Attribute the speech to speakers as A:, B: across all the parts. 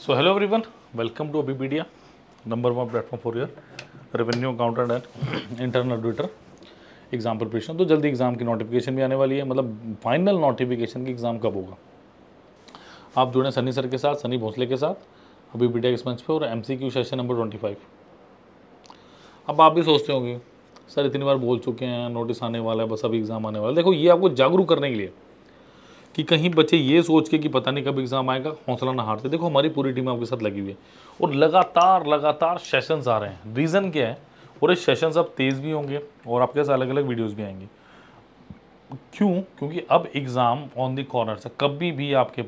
A: So hello everyone, welcome to Abipedia, number one platform for your revenue accountant and internal auditor exam preparation. तो जल्दी exam की notification भी आने वाली है, मतलब फाइनल नोटिफिकेशन की एग्जाम कब होगा। आप जुड़े सनी सर के साथ, सनी भोसले के साथ अबीपीडिया के मंच पे, और एमसीक्यू सेशन नंबर 25। अब आप भी सोचते होंगे सर इतनी बार बोल चुके हैं, नोटिस आने वाला है, बस अभी एग्जाम आने वाला है। देखो ये आपको जागरूक करने के लिए कि कहीं बच्चे ये सोच के कि पता नहीं कब एग्जाम आएगा, हौसला ना हारते। देखो हमारी पूरी टीम आपके साथ लगी हुई है और लगातार सेशंस आ रहे हैं। रीज़न क्या है, और ये सेशंस अब तेज़ भी होंगे और आपके साथ अलग अलग वीडियोस भी आएंगे। क्यों? क्योंकि अब एग्ज़ाम ऑन द कॉर्नर से कभी भी आपके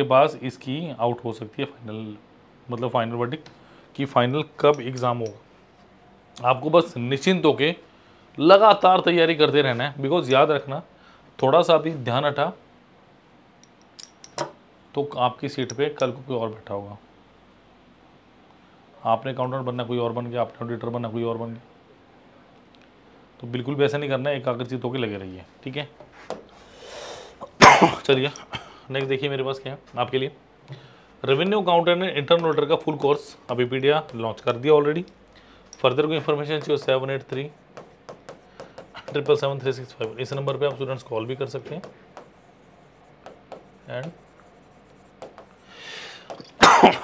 A: पास इसकी आउट हो सकती है फाइनल, मतलब फाइनल वर्डिक्ट कि फाइनल कब एग्ज़ाम होगा। आपको बस निश्चिंत होके लगातार तैयारी करते रहना है। बिकॉज याद रखना, थोड़ा सा भी ध्यान हटा तो आपकी सीट पे कल को कोई और बैठा होगा। आपने अकाउंटेंट बनना, कोई और बन गया, आपने ऑडिटर बनना, कोई और बन गया। तो बिल्कुल भी ऐसा नहीं करना है, एकाग्रचित होकर लगे रहिए, ठीक है। चलिए नेक्स्ट देखिए मेरे पास क्या है आपके लिए। Revenue accountant and internal auditor का फुल कोर्स अबीपीडिया लॉन्च कर दिया ऑलरेडी। फर्दर कोई इन्फॉर्मेशन चाहिए 783-777-365 इस नंबर पे आप स्टूडेंट्स कॉल भी कर सकते हैं एंड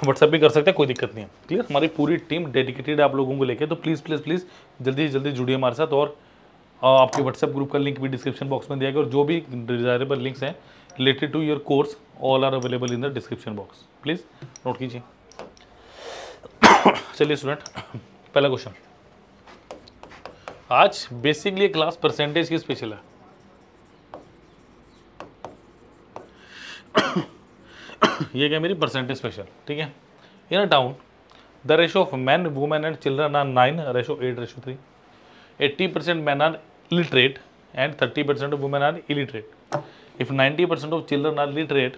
A: व्हाट्सएप भी कर सकते हैं, कोई दिक्कत नहीं है। क्लियर? हमारी पूरी टीम डेडिकेटेड है आप लोगों को लेके। तो प्लीज़ प्लीज़ प्लीज़ जल्दी से जल्दी जुड़िए हमारे साथ। और आपके व्हाट्सएप ग्रुप का लिंक भी डिस्क्रिप्शन बॉक्स में दिया गया, और जो भी डिजायरेबल लिंक्स हैं related to your course all are available in the description box, please note कीजिए। चलिए स्टूडेंट, पहला क्वेश्चन। आज बेसिकली क्लास परसेंटेज की स्पेशल है। ये क्या मेरी परसेंटेज स्पेशल, ठीक है। In a town the ratio of man women and children are 9:8:3। 80% men are literate and 30% of women are illiterate. If 90% of children are literate,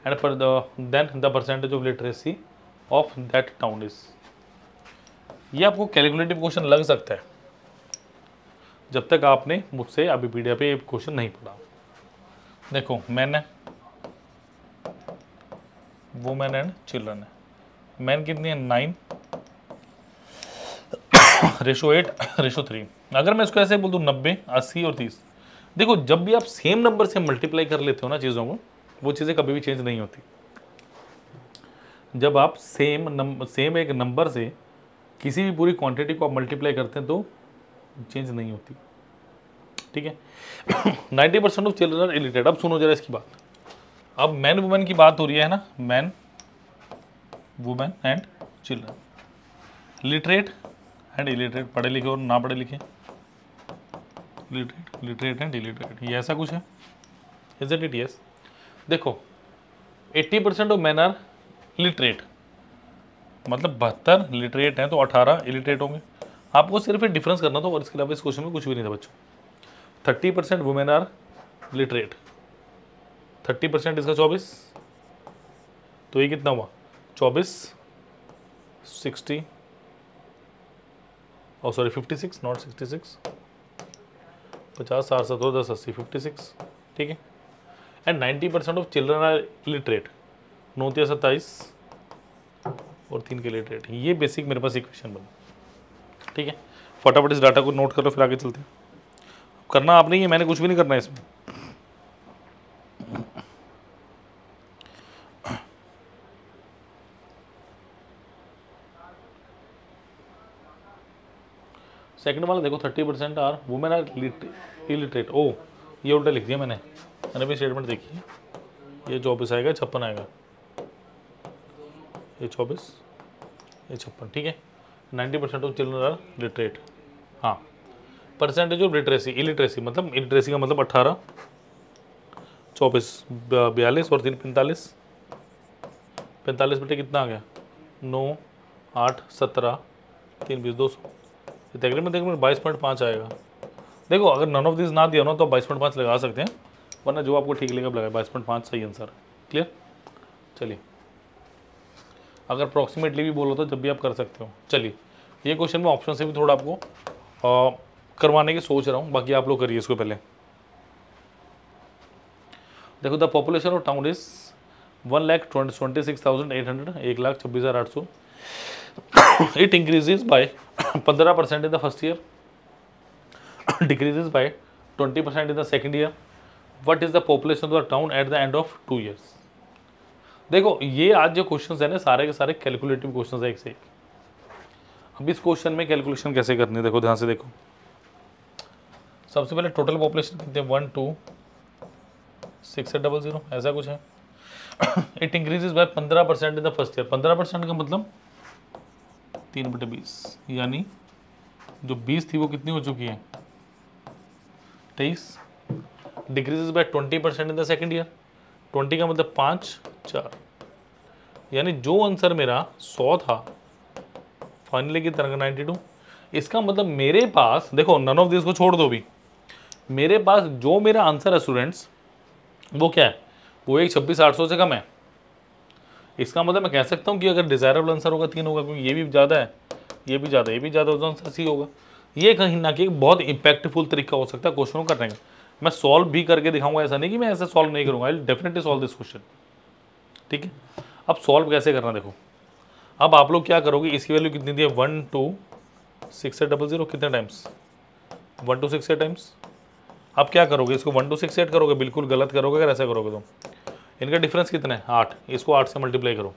A: and then the percentage of literacy of that town is। ये आपको calculative question लग सकता है जब तक आपने मुझसे अबीपीडिया पे क्वेश्चन नहीं पढ़ा। देखो मैन है, वुमेन एंड चिल्ड्रन है। मैन कितनी है? 9 रेशो 8 रेशो 3। अगर मैं इसको ऐसे बोल दूँ 90, 80 और 30। देखो जब भी आप सेम नंबर से मल्टीप्लाई कर लेते हो ना चीज़ों को, वो चीज़ें कभी भी चेंज नहीं होती। जब आप सेम एक नंबर से किसी भी पूरी क्वांटिटी को आप मल्टीप्लाई करते हैं तो चेंज नहीं होती, ठीक है। 90% ऑफ चिल्ड्रन आर इलिटरेट। अब सुनो जरा इसकी बात। अब मैन वुमेन की बात हो रही है ना, man women and children. Literate and illiterate, पढ़े लिखे और ना पढ़े लिखे। लिटरेट एंड इलिटरेट, ये ऐसा कुछ है। Is it? यस। देखो 80% ऑफ मैन आर लिटरेट, मतलब 72 लिटरेट हैं तो 18 इलिटरेट होंगे। आपको सिर्फ एक डिफरेंस करना था और इसके अलावा इस क्वेश्चन में कुछ भी नहीं था बच्चों। 30% वुमेन आर लिटरेट, 30% इसका 24, तो ये कितना हुआ? 24 60 और सॉरी 56 नॉट 66, 50 60 70 10 80 56, ठीक है। And 90% of children are literate, 9 27 और 3 के लिटरेट। ये बेसिक मेरे पास इक्वेशन बना, ठीक है। फटाफट इस डाटा को नोट कर लो, फिर आगे चलते हैं। करना आप नहीं है, मैंने कुछ भी नहीं करना है इसमें। सेकंड वाला देखो 30% आर वुमेन आर इलिटरेट। ओ ये उल्टा लिख दिया मैंने भी स्टेटमेंट देखी। ये 24 आएगा, 56 आएगा, ये 24 ये 56, ठीक है। 90% ऑफ चिल्ड्रन आर लिटरेट। हाँ, परसेंटेज ऑफ लिटरेसी, इलिटरेसी मतलब इलिटरेसी का मतलब 18, 24 42 और 3 45। 45 बेटे कितना आ गया? 9 8 17 3 20 200। तकरीबन 22.5 आएगा। देखो अगर नन ऑफ दिस ना दिया ना तो 22.5 लगा सकते हैं, वरना जो आपको ठीक लगे लगाए। 22.5 सही आंसर है। क्लियर? चलिए, अगर अप्रॉक्सीमेटली भी बोलो तो जब भी आप कर सकते हो। चलिए, ये क्वेश्चन में ऑप्शन से भी थोड़ा आपको करवाने की सोच रहा हूँ, बाकी आप लोग करिए इसको पहले। देखो the population of town is 1,26,800, 1,26,800. It increases by 15% in the first year, decreases by 20% in the second year. What is the population of the town at the end of 2 years? देखो ये आज जो क्वेश्चंस है ना सारे के सारे calculative questions है एक से एक। अब इस क्वेश्चन में कैलकुलेशन कैसे करनी है देखो ध्यान से देखो। सबसे पहले टोटल पॉपुलेशन कितने 1,2,6,800 ऐसा कुछ है। It increases by 15% in the first year. 15% का मतलब 3/20 यानी जो 20 थी वो कितनी हो चुकी है 23। Decreases bye 20% in the second year. 20 का मतलब 5 4 यानी जो आंसर मेरा 100 था फाइनली की तरह 92। इसका मतलब मेरे पास देखो नन ऑफ दिस को छोड़ दो भी, मेरे पास जो मेरा आंसर है स्टूडेंट्स वो क्या है, वो 1,26,800 से कम है। इसका मतलब मैं कह सकता हूँ कि अगर डिजायरेबल आंसर होगा 3 होगा, क्योंकि ये भी ज़्यादा है ये भी ज़्यादा ये भी ज़्यादा, तो आंसर सी होगा। ये कहीं ना कहीं बहुत इम्पैक्टफुल तरीका हो सकता है क्वेश्चन को करने का। मैं सॉल्व भी करके दिखाऊंगा, ऐसा नहीं कि मैं ऐसे सॉल्व नहीं करूँगा, I will definitely solve this question. ठीक है, अब सॉल्व कैसे करना देखो। अब आप लोग क्या करोगे, इसकी वैल्यू कितनी दी है 1,2,6,800 कितने टाइम्स 1,2,6,8 टाइम्स। अब क्या करोगे, इसको 1,2,6,8 करोगे, बिल्कुल गलत करोगे अगर ऐसा करोगे तो। इनका डिफरेंस कितना है 8, इसको 8 से मल्टीप्लाई करो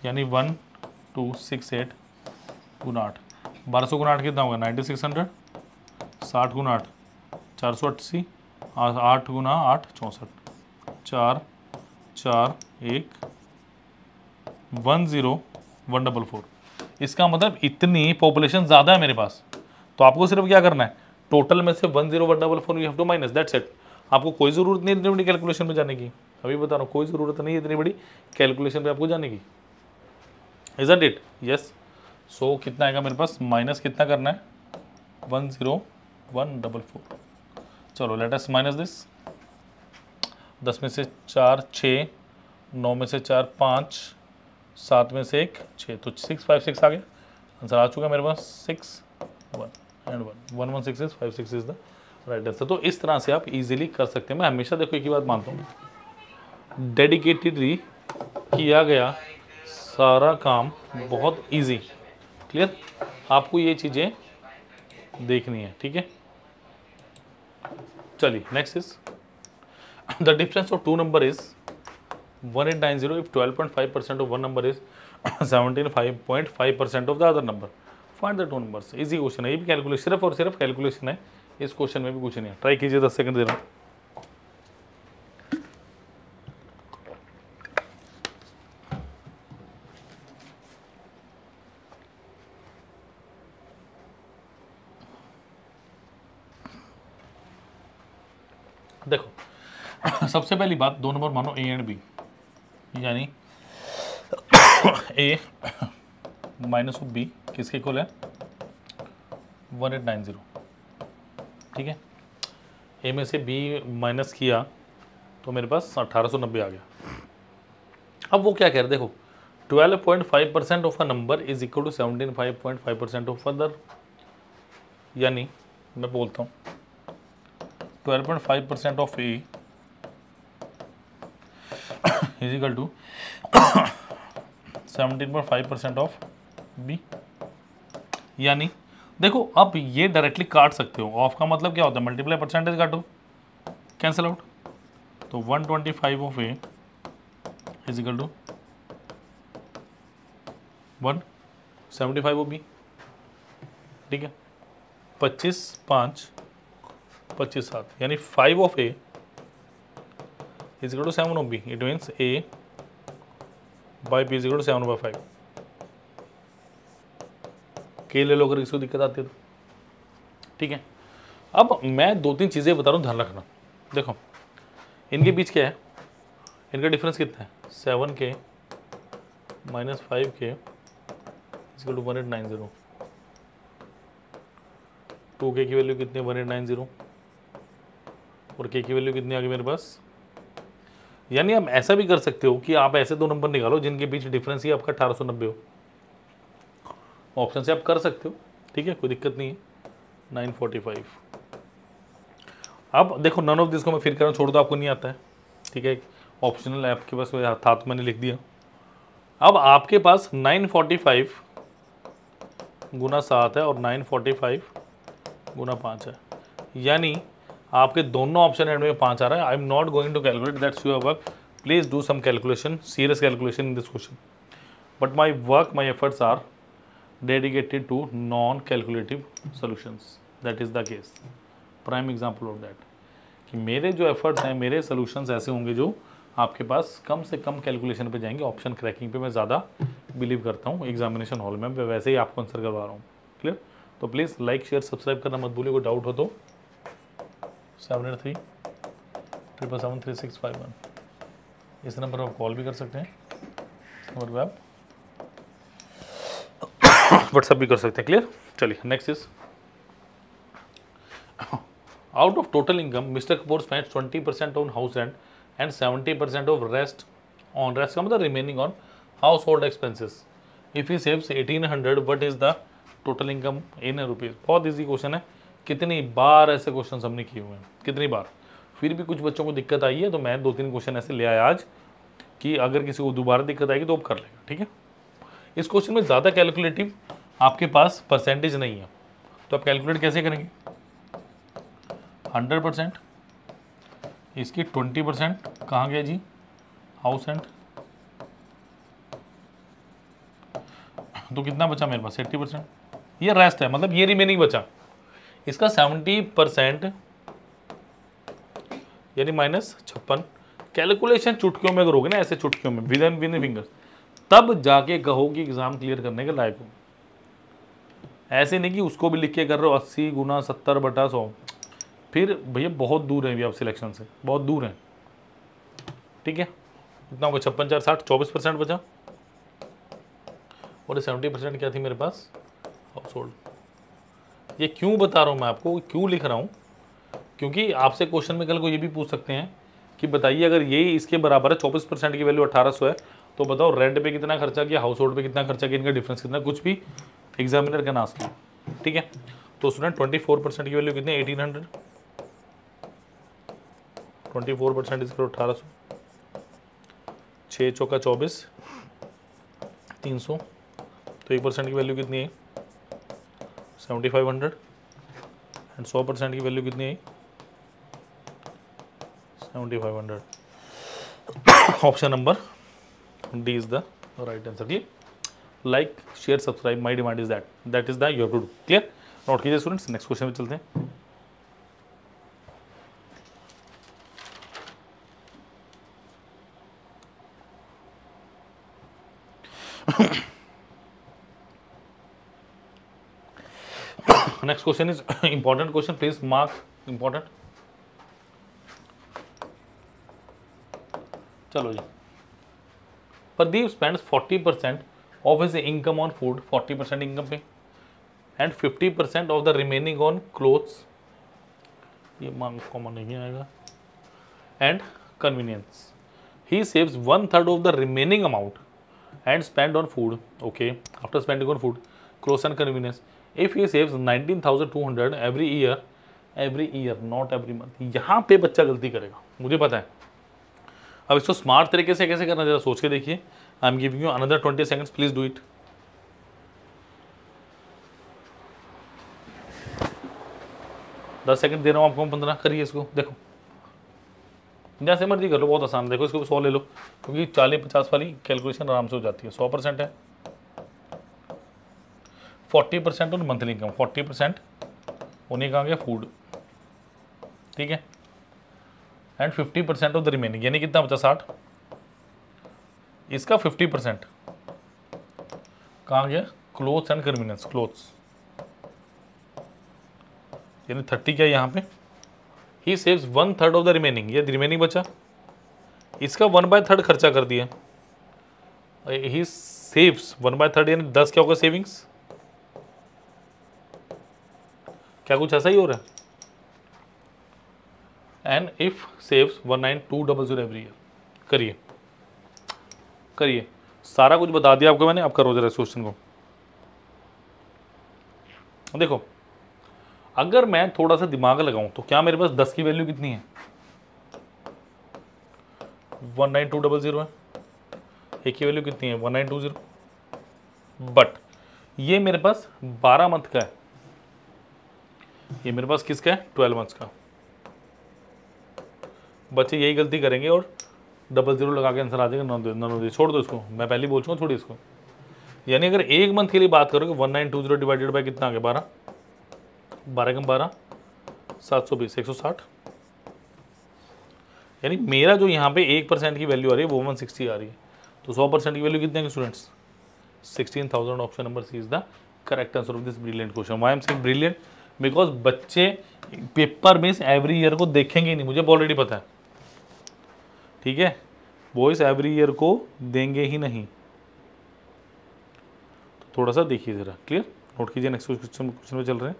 A: यानी 1,2,6,8 गुना 8, 1200 गुना 8 कितना होगा 9,600, 60 गुना 8 480, 8 गुना 8 64, 4 4 1 1,0,144। इसका मतलब इतनी पॉपुलेशन ज़्यादा है मेरे पास, तो आपको सिर्फ क्या करना है टोटल में से 1,0,144 you have to minus, that's it. आपको कोई ज़रूरत नहीं इतनी बड़ी कैलकुलेशन में जाने की, अभी बता रहा हूँ कोई ज़रूरत नहीं है इतनी बड़ी कैलकुलेशन पे आपको जाने की, इज़न्ट इट? यस। सो कितना आएगा मेरे पास, माइनस कितना करना है 1,0,144। चलो लेट अस माइनस दिस। 10 में से 4 6, 9 में से 4 5, 7 में से 1 6, तो 656 आ गया आंसर आ चुका मेरे पास 6 1 and 1 116 56 is the right answer. तो इस तरह से आप इजीली कर सकते हैं। मैं हमेशा देखो एक ही बात मानता हूँ, डेडिकेटेडली किया गया सारा काम बहुत इजी। क्लियर? आपको ये चीज़ें देखनी है। ठीक है, चलिए next is the difference of two number is 1890 if 12.5% of one number is 75.5% of the other number. Find the two numbers. Easy question है, ये भी कैलकुलेशन सिर्फ और सिर्फ कैलकुलेशन है, इस क्वेश्चन में भी कुछ नहीं है। ट्राई कीजिए, 10 सेकंड दे रहा हूँ। देखो सबसे पहली बात, दो नंबर मानो ए एंड बी, यानी ए माइनस ऑफ बी किसके इक्वल है 1890। ठीक है, ए में से बी माइनस किया तो मेरे पास 1890 आ गया। अब वो क्या कह रहे देखो 12.5% of a number is equal to 17.5% of other, यानी मैं बोलता हूँ 12.5% of A is equal to 17.5% of B. यानी देखो अब ये डायरेक्टली काट सकते हो, ऑफ का मतलब क्या होता है मल्टीप्लाई परसेंटेज काटो, कैंसिल आउट। तो 125 of A is equal to 175 of B. ठीक है, 25 5 25 7, यानी 5 of A is equal to 7 of b. It means a by b is equal to 7/5. के ले लो अगर इसको दिक्कत आती है तो। ठीक है, अब मैं 2-3 चीज़ें बता रहा हूँ, ध्यान रखना। देखो इनके बीच क्या है, इनका डिफरेंस कितना है 7k minus 5k is equal to 1890। 2k की वैल्यू कितनी है 1890 और k की वैल्यू कितनी आ गई मेरे पास। यानी आप ऐसा भी कर सकते हो कि आप ऐसे दो नंबर निकालो जिनके बीच डिफरेंस ही आपका 1890 हो, ऑप्शन से आप कर सकते हो। ठीक है, कोई दिक्कत नहीं है। 945। अब देखो नन ऑफ दिस को मैं फिर कर रहा हूँ, छोड़ दो आपको नहीं आता है। ठीक है, ऑप्शनल ऐप के पास था तो मैंने लिख दिया। अब आपके पास 945 गुना 7 है और 945 गुना 5 है, यानी आपके दोनों ऑप्शन एंड में 5 आ रहा है। I am not going to calculate, that's your work, please do some calculation, serious calculation in this question, but my work, my efforts are dedicated to non-calculative solutions. That is the case. Prime example of that. कि मेरे जो efforts हैं, मेरे solutions ऐसे होंगे जो आपके पास कम से कम कैलकुलेशन पे जाएंगे। ऑप्शन क्रैकिंग पे मैं ज़्यादा बिलीव करता हूँ एग्जामिनेशन हॉल में, मैं वैसे ही आपको आंसर करवा रहा हूँ। क्लियर? तो प्लीज़ लाइक शेयर सब्सक्राइब करना मत भूलिए। कोई डाउट हो तो 7837773651 इस नंबर पर आप कॉल भी कर सकते हैं, नंबर पर आप व्हाट्सअप भी कर सकते हैं। क्लियर? चलिए next is, out of total income mister Kapoor spends 20% on house rent and 70% of rest on, rest का मतलब remaining on house hold expenses. If he saves 1800 what is the total income in rupees. बहुत easy question है, कितनी बार ऐसे question हमने किए हुए हैं, कितनी बार, फिर भी कुछ बच्चों को दिक्कत आई है तो मैं 2-3 क्वेश्चन ऐसे ले आया आज कि अगर किसी को दोबारा दिक्कत आएगी तो अब कर लेगा। ठीक है? इस क्वेश्चन में ज़्यादा कैलकुलेटिव आपके पास परसेंटेज नहीं है, तो आप कैलकुलेट कैसे करेंगे? 100%, इसकी 20% कहाँ गया जी? हाउस रेंट, तो कितना बचा मेरे पास? 80%। ये रेस्ट है, मतलब ये रिमेनिंग बचा। इसका 70% यानी -56। कैलकुलेशन चुटकियों में करोगे ना, ऐसे चुटकियों में विद फिंगर्स, तब जाके कहो कि एग्जाम क्लियर करने के लायक हो। ऐसे नहीं कि उसको भी लिख के कर रहे हो 80 गुना 70/100, फिर भैया बहुत दूर है अभी आप सिलेक्शन से, बहुत दूर हैं। ठीक है? इतना होगा 56 4 60, 24% बचा, और 70% क्या थी मेरे पास? House hold. ये क्यों बता रहा हूँ मैं आपको, क्यों लिख रहा हूँ? क्योंकि आपसे क्वेश्चन में कल को ये भी पूछ सकते हैं कि बताइए अगर ये इसके बराबर है, 24% की वैल्यू 1800 है, तो बताओ रेंट पे कितना खर्चा किया, हाउस होल्ड पे कितना खर्चा किया, इनका डिफरेंस कितना, कुछ भी एग्जामिनर का नाम किया। ठीक है? तो स्टूडेंट 24% की वैल्यू कितनी? 1800, 24% इसका 1800, 6 चौका 24, 300, तो 1% की वैल्यू कितनी है? 7500, एंड 100% की वैल्यू कितनी है? 7500। Option number D is the right answer. ये like share subscribe, my demand is that is the you have to do. Clear? Note कीजिए स्टूडेंट्स, नेक्स्ट क्वेश्चन में चलते हैं। Next question is important question, please mark important. चलो जी, Pradeep spends 40% of his income on food, 40% income पे, and 50% of the remaining on clothes, ये मान common नहीं आएगा, and convenience. He saves 1/3 of the remaining amount and spend on food, okay, after spending on food, clothes and convenience. If he saves 19,200 every year not every month. यहाँ पे बच्चा गलती करेगा, मुझे पता है। अब इसको स्मार्ट तरीके से कैसे करना, जरा सोच के देखिए। I am giving you another 20 seconds, please do it. दस सेकंड दे रहा हूँ आपको, 15 करिए इसको। देखो जैसे मर्जी कर लो, बहुत आसान। देखो इसको 100 ले लो, क्योंकि 40-50 वाली कैलकुलेशन आराम से हो जाती है। 100% है, 40% ऑन मंथली इनकम, 40% उन्हीं कहाँ गया? फूड। ठीक है? एंड 50% ऑफ द रिमेनिंग, यानी कितना बचा? 60। इसका 50% कहाँ गया? क्लोथ्स एंड कन्वीनियंस, क्लोथ्स, यानी 30 क्या यहाँ पे? ही सेव्स 1/3 ऑफ द रिमेनिंग, ये रिमेनिंग बचा, इसका 1/3 खर्चा कर दिया। ही सेव्स 1/3 यानी 10 क्या होगा? सेविंग्स। क्या कुछ ऐसा ही हो रहा है? And if saves 19,200 every year. करिए, सारा कुछ बता दिया आपको मैंने। अब करो जरा इस क्वेश्चन को। देखो, अगर मैं थोड़ा सा दिमाग लगाऊं तो क्या मेरे पास 10 की वैल्यू कितनी है? 19200 है, ए की वैल्यू कितनी है 1920। बट ये मेरे पास 12 मंथ का है, ये मेरे पास किसका है 12 मंथ्स का। बच्चे यही गलती करेंगे और 00 लगा के आंसर आ जाएगा, नॉन छोड़ दो इसको, मैं पहले बोल चुका, छोड़ी इसको। यानी अगर एक मंथ के लिए बात करोगे 1920 डिवाइडेड बाय कितना आ गया 12, 12 कम 12 720 160। यानी मेरा जो यहाँ पे 1% की वैल्यू आ रही है वो 160 आ रही है, तो 100% की वैल्यू कितने की students 16,000। Option number C is the correct answer of this brilliant question. Why I am saying brilliant, because बच्चे पेपर बेस एवरी ईयर को देखेंगे नहीं, मुझे ऑलरेडी पता है, ठीक है, बॉयज एवरी ईयर को देंगे ही नहीं। तो थोड़ा सा देखिए जरा, क्लियर, नोट कीजिए। नेक्स्ट क्वेश्चन में चल रहे हैं।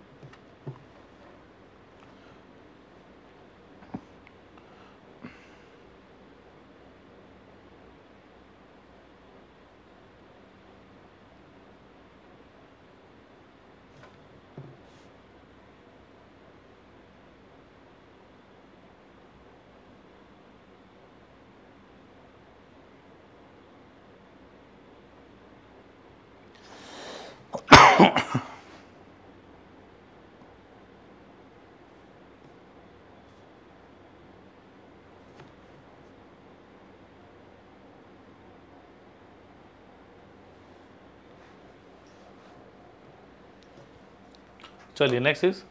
A: चलिए नेक्स्ट इज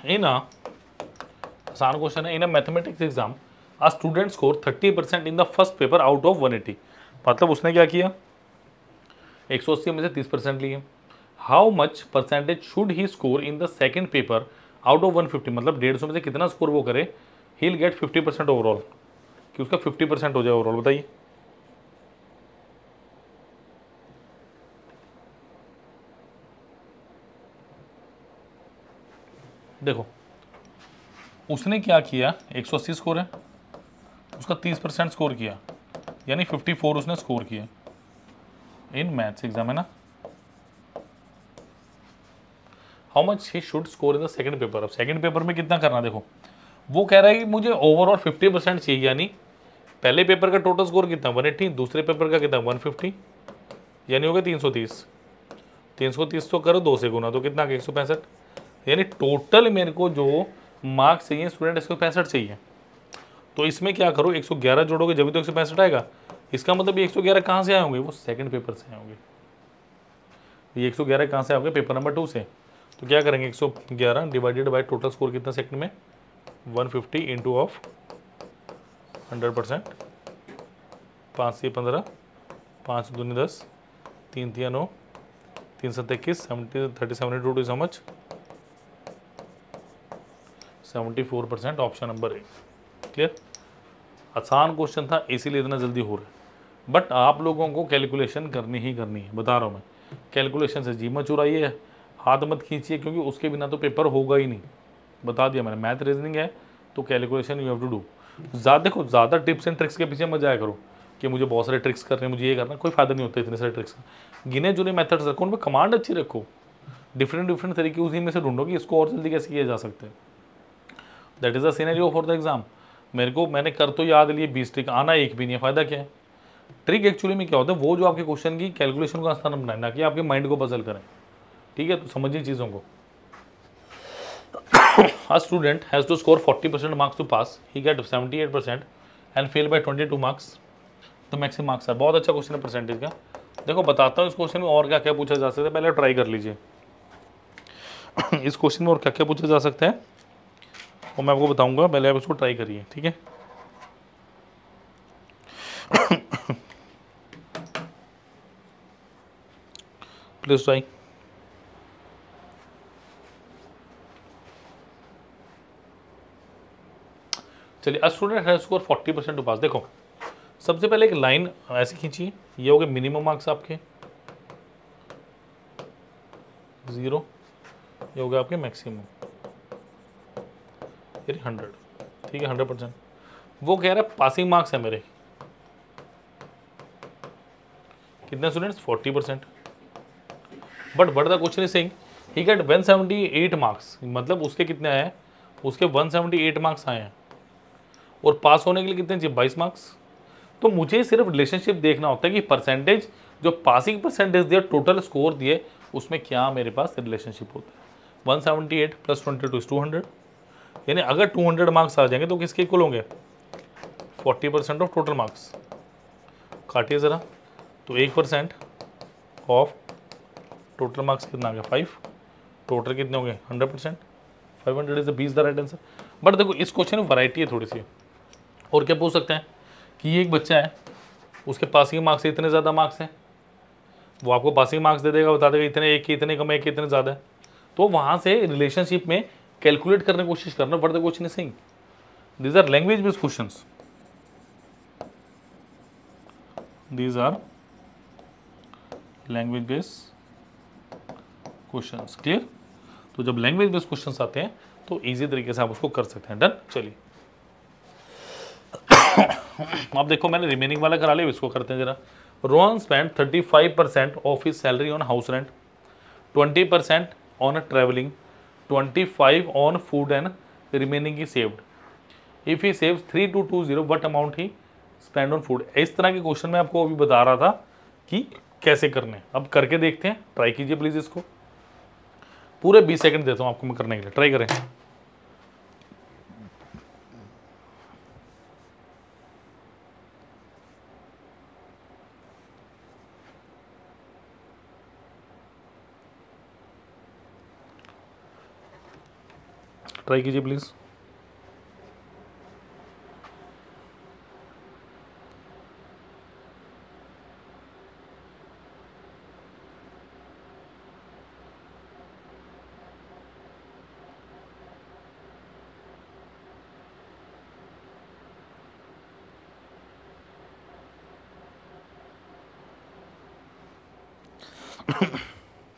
A: इन आसान क्वेश्चन है। In a mathematics exam a student score 30% in the first paper out of 180। मतलब उसने क्या किया 180 में से 30% लिए। How much percentage should he score in the second paper out of 150। मतलब 150 में से कितना स्कोर वो करे, ही विल गेट 50% ओवरऑल, कि उसका 50% हो जाए ओवरऑल। बताइए देखो उसने क्या किया, 180 स्कोर है, उसका 30% स्कोर किया, यानी 54 उसने स्कोर किया इन मैथ्स एग्जाम, है ना। How much he should score in the second paper. अब सेकंड पेपर में कितना करना, देखो वो कह रहा है कि मुझे ओवरऑल 50% चाहिए, यानी पहले पेपर का टोटल स्कोर कितना 180, दूसरे पेपर का कितना 150, यानी हो गया 330। 330 तो करो 2 से गुना, तो कितना 165। यानी टोटल मेरे को जो मार्क्स चाहिए स्टूडेंट 165 चाहिए। तो इसमें क्या करो 111 जोड़ोगे जब भी तो 165 आएगा। इसका मतलब ये 111 कहाँ से आए होंगे, वो सेकंड पेपर से आए होंगे। ये 111 कहाँ से आओगे, पेपर नंबर 2 से। तो क्या करेंगे 111 डिवाइडेड बाय टोटल स्कोर कितना सेकंड में 150 इंटू ऑफ 100%। 5 से 15, 5 दूनी 10, 3 तिया 9, 3 7 21, 37 into 2 is how much 74%। Option number A. Clear, आसान क्वेश्चन था इसीलिए इतना जल्दी हो रहा है, बट आप लोगों को कैलकुलेशन करनी ही करनी है, बता रहा हूँ मैं। कैलकुलेशन से जी मत चुराइए, हाथ मत खींचिए, क्योंकि उसके बिना तो पेपर होगा ही नहीं। बता दिया मैंने, मैथ रीजनिंग है तो calculation you have to do. देखो ज़्यादा टिप्स एंड ट्रिक्स के पीछे मत जाया करो कि मुझे बहुत सारे ट्रिक्स करने, मुझे ये करना, कोई फायदा नहीं होता इतने सारे ट्रिक्स का। गिने चुने मेथड्स रखो, उनमें कमांड अच्छी रखो, डिफरेंट तरीके उसी में से ढूंढो कि इसको और जल्दी कैसे किया जा सकता है। That is the scenario for the exam. मैंने कर तो याद लिए 20 ट्रिक, आना एक भी नहीं है, फायदा क्या है। ट्रिक एक्चुअली में क्या होता है, वो जो आपके क्वेश्चन की कैलकुलेशन को आसान बनाए, ना कि आपके माइंड को पजल करें। ठीक है, तो समझिए चीज़ों को। A student has to score 40% marks to pass. He get 78% and fail by 22 marks. The maximum marks are। बहुत अच्छा क्वेश्चन है परसेंटेज का। देखो बताता हूँ इस क्वेश्चन में और क्या क्या पूछा जा सकता है, पहले ट्राई कर लीजिए। इस क्वेश्चन में और क्या क्या पूछा जा सकता है वो मैं आपको बताऊंगा, पहले आप इसको ट्राई करिए, ठीक है। Please try. चलिए, a student has score 40% to pass. देखो सबसे पहले एक लाइन ऐसे खींचिए, ये हो गए मिनिमम मार्क्स आपके 0, ये हो गया आपके मैक्सिमम, यानी 100। ठीक है, 100%। वो कह रहा है पासिंग मार्क्स है मेरे कितने students 40%। But the question is saying he get 178 marks. मतलब उसके कितने आए हैं, उसके 178 मार्क्स आए हैं, और पास होने के लिए कितने चाहिए 22 मार्क्स। तो मुझे सिर्फ रिलेशनशिप देखना होता है कि परसेंटेज जो पासिंग परसेंटेज दिया, टोटल स्कोर दिए, उसमें क्या मेरे पास रिलेशनशिप होता है। 178 + 22 = 200, यानी अगर 200 मार्क्स आ जाएंगे तो किसके इक्वल होंगे, 40% ऑफ टोटल मार्क्स। काटिए ज़रा, तो 1% ऑफ टोटल मार्क्स कितना आ गया, 5। टोटल कितने होंगे, 100%। 500 is the 20 the right answer. But देखो इस क्वेश्चन में वैरायटी है थोड़ी सी। और क्या पूछ सकते हैं कि ये एक बच्चा है, उसके पासिंग मार्क्स से इतने ज़्यादा मार्क्स हैं, वो आपको पासिंग मार्क्स दे देगा, बता देगा इतने एक के इतने कम, एक के इतने ज़्यादा है। तो वहाँ से रिलेशनशिप में कैलकुलेट करने की कोशिश करना। But the question is saying these are language based questions, these are language based questions. Clear. तो जब लैंग्वेज बेस्ड क्वेश्चंस आते हैं तो इजी तरीके से आप उसको कर सकते हैं। डन। चलिए अब देखो मैंने रिमेनिंग वाला करा लिया, इसको करते हैं जरा। Rohan spend 35% of his salary on house rent, 20% on travelling, 25 on food and remaining he saved. If he saves 3220 what amount he spend on food. इस तरह के क्वेश्चन मैं आपको अभी बता रहा था कि कैसे करने। अब करके देखते हैं, ट्राई कीजिए प्लीज। इसको पूरे 20 सेकंड देता हूं आपको मैं करने के लिए, ट्राई करें। ट्राई कीजिए प्लीज।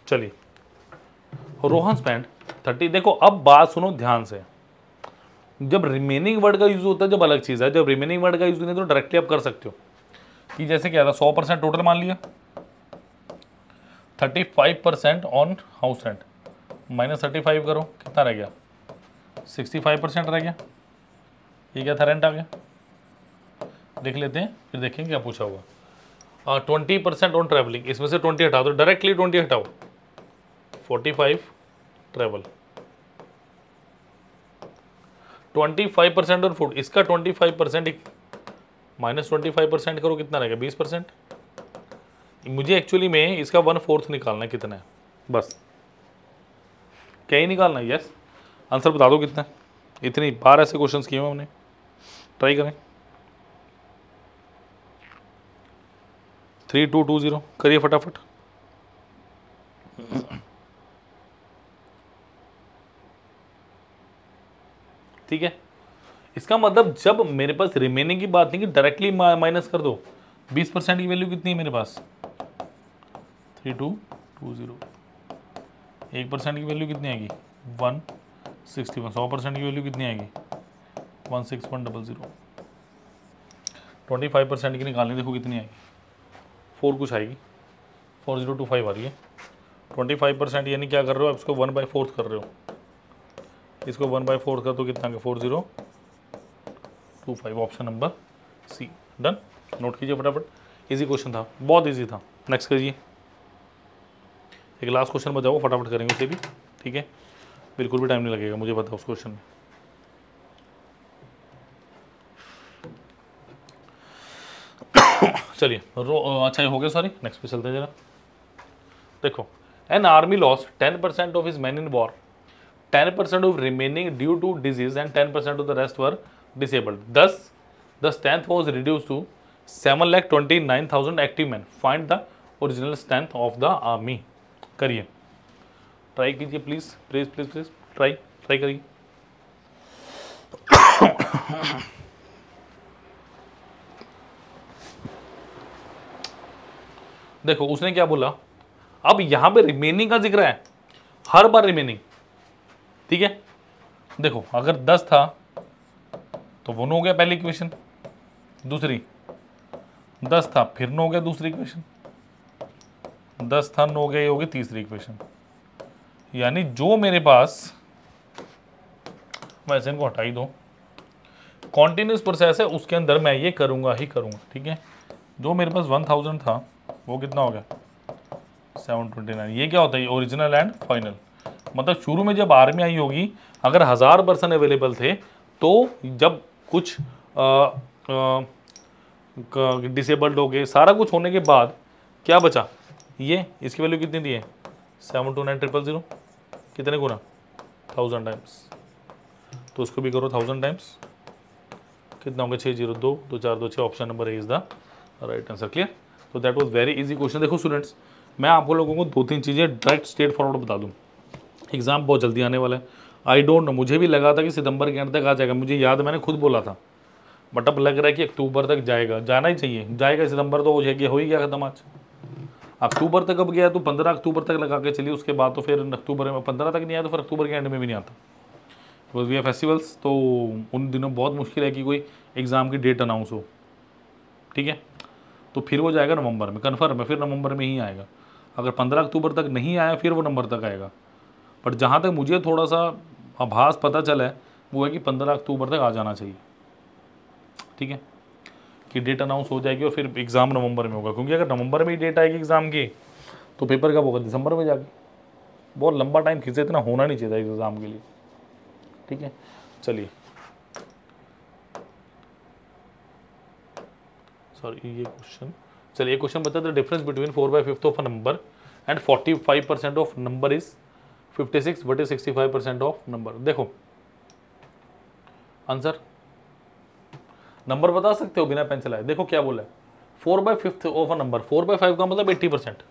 A: चलिए, रोहन स्पेंड 30। देखो अब बात सुनो ध्यान से। जब रिमेनिंग वर्ड का यूज होता है जब अलग चीज है, जब रिमेनिंग वर्ड का यूज नहीं तो डायरेक्टली आप कर सकते हो कि जैसे क्या था, 100% टोटल मान लिया, 35% ऑन हाउस रेंट, -35 करो, कितना रह गया, 65% रह गया। ये क्या था, रेंट आ गया। देख लेते हैं फिर देखेंगे क्या पूछा होगा। 20% ऑन ट्रैवलिंग, इसमें से 20 हटा दो, डायरेक्टली 20 हटाओ, 45 ट्रैवल। 25% ऑन फूड, इसका 25% -25% करो, कितना रहेगा, 20%। मुझे एक्चुअली में इसका 1/4 निकालना है, कितना है, बस क्या ही निकालना है। यस, आंसर बता दो कितना है। इतनी बार ऐसे क्वेश्चंस किए हैं हमने, ट्राई करें। 3220 करिए फटाफट। ठीक है, इसका मतलब जब मेरे पास रिमेनिंग की बात नहीं कि डायरेक्टली माइनस कर दो। 20% की वैल्यू कितनी है मेरे पास, 3220। 1% की वैल्यू कितनी आएगी, 161। 100% की वैल्यू कितनी आएगी, 16100। 25% की निकालनी, देखो कितनी आएगी, 4 कुछ आएगी, 4025 आ रही है। 25% यानी क्या कर रहे हो आप, इसको 1/4 कर रहे हो, इसको 1/4 कर तो कितना आ गया, 4025। Option number C. Done. Note कीजिए फटाफट, इजी क्वेश्चन था, बहुत इजी था। नेक्स्ट करिए, एक लास्ट क्वेश्चन बचाओ, फटाफट करेंगे उसे भी। ठीक है, बिल्कुल भी टाइम नहीं लगेगा, मुझे पता उस क्वेश्चन में। चलिए अच्छा हो गया, सॉरी। नेक्स्ट पे चलते हैं जरा। देखो, an army loss 10% of his man in war, 10% of remaining due to disease and 10% of the rest were disabled. Thus, the strength was reduced to 7,29,000 active men. Find the original strength of the army. करिए, try कीजिए please please please please, try करिए। देखो उसने क्या बोला, अब यहां पे रिमेनिंग का जिक्र है, हर बार रिमेनिंग। ठीक है, देखो अगर 10 था तो वो 9 हो गया पहली इक्वेशन, दूसरी 10 था फिर 9 हो गया दूसरी इक्वेशन, 10 था 9 हो गया, ये हो गई तीसरी इक्वेशन। यानी जो मेरे पास, वैसे इनको हटा ही दो, कॉन्टिन्यूस प्रोसेस है, उसके अंदर मैं ये करूँगा ही करूँगा, ठीक है। जो मेरे पास 1000 था वो कितना हो गया 729। ये क्या होता है, ओरिजिनल एंड फाइनल। मतलब शुरू में जब आर्मी आई होगी, अगर 1000 पर्सन अवेलेबल थे, तो जब कुछ डिसेबल्ड हो गए, सारा कुछ होने के बाद क्या बचा, ये इसकी वैल्यू कितनी दी है 729000, कितने गुना 1000 टाइम्स, तो उसको भी करो 1000 टाइम्स, कितना होगा 602, 2 4 2 6, option number A is the right answer. Clear. तो that was very easy question. देखो स्टूडेंट्स, मैं आपको लोगों को 2-3 चीज़ें डायरेक्ट स्ट्रेट फॉरवर्ड बता दूँ, एग्जाम बहुत जल्दी आने वाला है। आई डोंट नो, मुझे भी लगा था कि सितंबर के अंत तक आ जाएगा, मुझे याद, मैंने खुद बोला था, बट अब लग रहा है कि अक्टूबर तक जाएगा, जाना ही चाहिए, जाएगा। सितंबर तो हो जाएगा, हो ही गया खत्म आज। अक्टूबर तक अब गया तो 15 अक्टूबर तक लगा के चलिए, उसके बाद तो फिर अक्टूबर में 15 तक नहीं आया तो फिर अक्टूबर के एंड में भी नहीं आता, बिकॉज वी आर फेस्टिवल्स। तो उन दिनों बहुत मुश्किल है कि कोई एग्ज़ाम की डेट अनाउंस हो, ठीक है। तो फिर वो जाएगा नवंबर में, कन्फर्म है, फिर नवंबर में ही आएगा। अगर 15 अक्टूबर तक नहीं आया फिर वो नवंबर तक आएगा। बट जहाँ तक मुझे थोड़ा सा आभास पता चला है वो है कि 15 अक्टूबर तक आ जाना चाहिए, ठीक है, कि डेट अनाउंस हो जाएगी और फिर एग्ज़ाम नवंबर में होगा। क्योंकि अगर नवंबर में ही डेट आएगी एग्ज़ाम की तो पेपर कब होगा, दिसंबर में जाके। बहुत लंबा टाइम खींचे, इतना होना नहीं चाहिए था एग्ज़ाम के लिए, ठीक है। चलिए, सॉरी ये क्वेश्चन, चलिए क्वेश्चन बता the difference between 4/5 of a number and 45% of number is 56 बटे 65% ऑफ नंबर। देखो आंसर, नंबर बता सकते हो बिना पेन चलाए। देखो क्या बोला है, 4/5 ऑफ अ नंबर, 4/5 का मतलब 80%,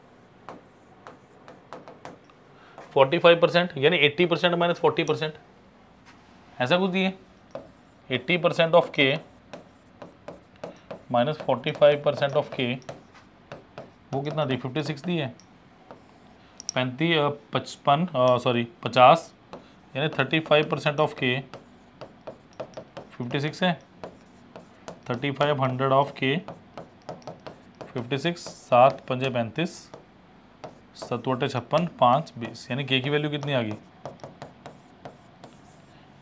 A: 45% यानी 80% माइनस 40%, ऐसा कुछ दिए। 80% ऑफ के माइनस 45% ऑफ के, वो कितना दी, 56 दी है। 50 यानी 35% ऑफ के 56 है, 3500 ऑफ के 56, 7 पंजे 35, 7 बटे 56, 5 20, यानी के की वैल्यू कितनी आ गई,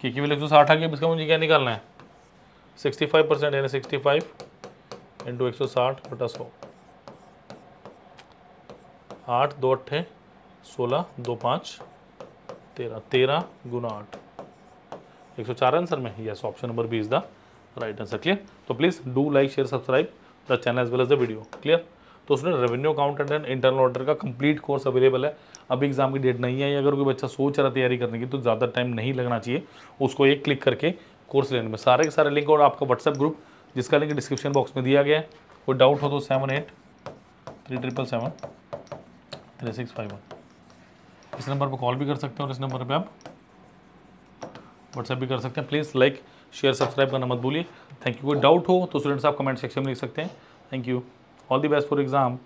A: के की वैल्यू 160 आ गई। इसका मुझे क्या निकालना है 65%, यानी 65 इंटू 160 बटा 100, 8 2 8 16 2 5 13, 13 गुना 8, 104 आंसर में। Yes, option number B is the right answer. Clear. तो please do like share subscribe the channel as well as the video. Clear. तो उसमें revenue accountant and internal auditor का कंप्लीट कोर्स अवेलेबल है। अभी exam की date नहीं है, अगर कोई बच्चा सोच रहा है तैयारी करने की तो ज़्यादा टाइम नहीं लगना चाहिए, उसको एक क्लिक करके कोर्स लेने में सारे के सारे लिंक और आपका व्हाट्सएप ग्रुप जिसका लिंक डिस्क्रिप्शन बॉक्स में दिया गया है। कोई डाउट हो तो 7837773651 इस नंबर पर कॉल भी कर सकते हैं और इस नंबर पर आप व्हाट्सएप भी कर सकते हैं। प्लीज़ लाइक शेयर सब्सक्राइब करना मत भूलिए। Thank you. कोई डाउट हो तो स्टूडेंट्स आप कमेंट सेक्शन में लिख सकते हैं। Thank you. All the best for exam.